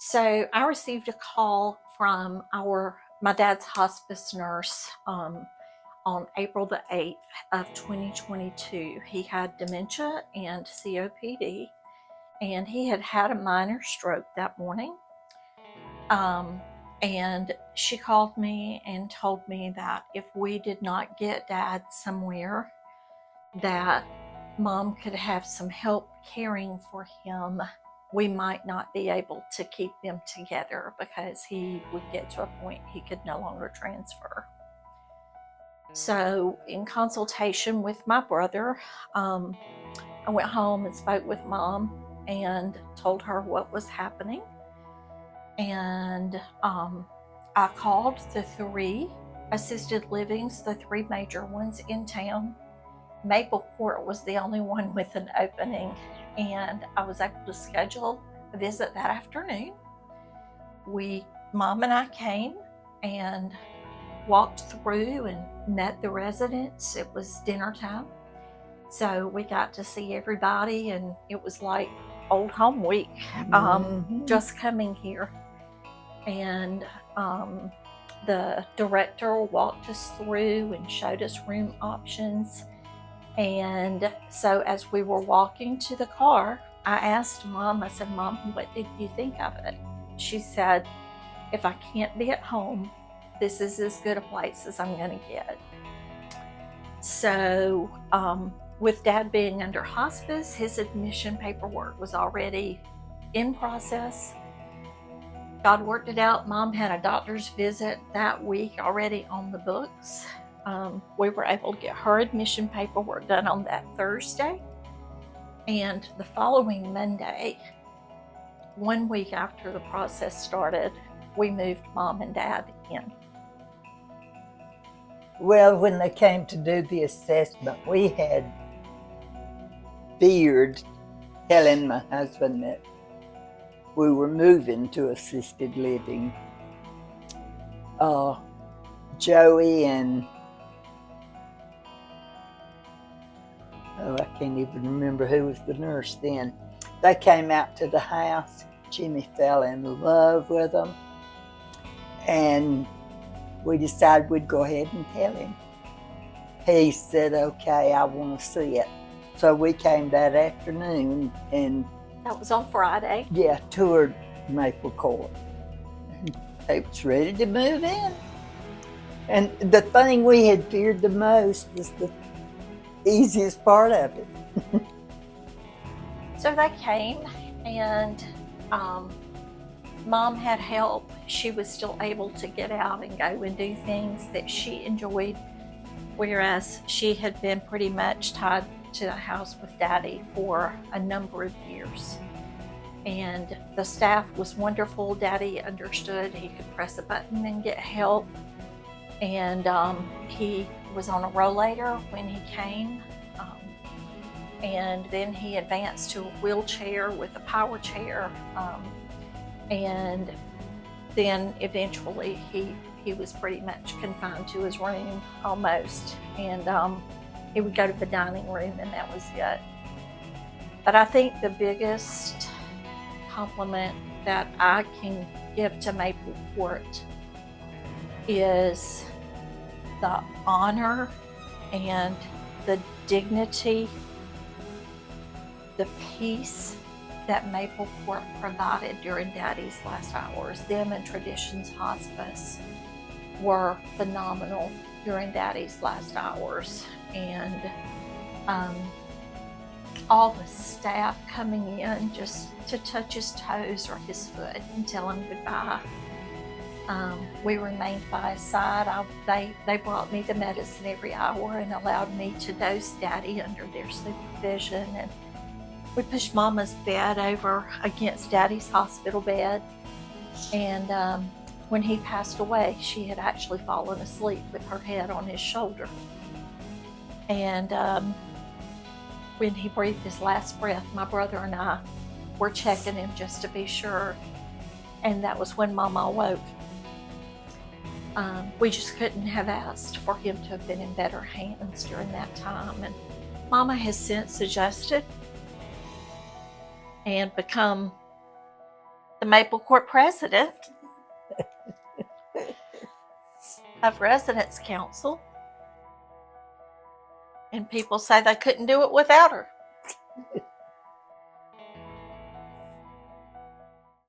So I received a call from my dad's hospice nurse on April the 8th of 2022. He had dementia and COPD, and he had had a minor stroke that morning. And she called me and told me that if we did not get Dad somewhere, that Mom could have some help caring for him. We might not be able to keep them together because he would get to a point he could no longer transfer. So, in consultation with my brother, I went home and spoke with Mom and told her what was happening. And I called the 3 assisted livings, the 3 major ones in town. Maple Court was the only one with an opening, and I was able to schedule a visit that afternoon. Mom and I came and walked through and met the residents. It was dinner time, so we got to see everybody, and it was like old home week, just coming here. And the director walked us through and showed us room options. And so as we were walking to the car, I asked Mom, I said, Mom, what did you think of it? She said, if I can't be at home, this is as good a place as I'm going to get. So with Dad being under hospice, his admission paperwork was already in process. God worked it out. Mom had a doctor's visit that week already on the books. We were able to get her admission paperwork done on that Thursday. And the following Monday, 1 week after the process started, we moved Mom and Dad in. Well, when they came to do the assessment, we had feared telling my husband that we were moving to assisted living. Joey and I can't even remember who was the nurse then. They came out to the house. Jimmy fell in love with them, and we decided we'd go ahead and tell him. He said, okay, I want to see it. So we came that afternoon and that was on Friday. Yeah, toured Maple Court. They was ready to move in. And the thing we had feared the most was the easiest part of it. So they came, and Mom had help. She was still able to get out and go and do things that she enjoyed, whereas she had been pretty much tied to the house with Daddy for a number of years. And the staff was wonderful. Daddy understood. He could press a button and get help. And he was on a rollator when he came. And then he advanced to a wheelchair with a power chair. And then eventually he was pretty much confined to his room almost. And he would go to the dining room, and that was it. But I think the biggest compliment that I can give to Maple Court is the honor and the dignity, the peace that Maple Court provided during Daddy's last hours. Them and Traditions Hospice were phenomenal during Daddy's last hours. And all the staff coming in just to touch his toes or his foot and tell him goodbye. We remained by his side. They brought me the medicine every hour and allowed me to dose Daddy under their supervision. And we pushed Mama's bed over against Daddy's hospital bed. And when he passed away, she had actually fallen asleep with her head on his shoulder. And when he breathed his last breath, my brother and I were checking him just to be sure. And that was when Mama awoke. We just couldn't have asked for him to have been in better hands during that time. And Mama has since adjusted and become the Maple Court president of Residence Council. And people say they couldn't do it without her.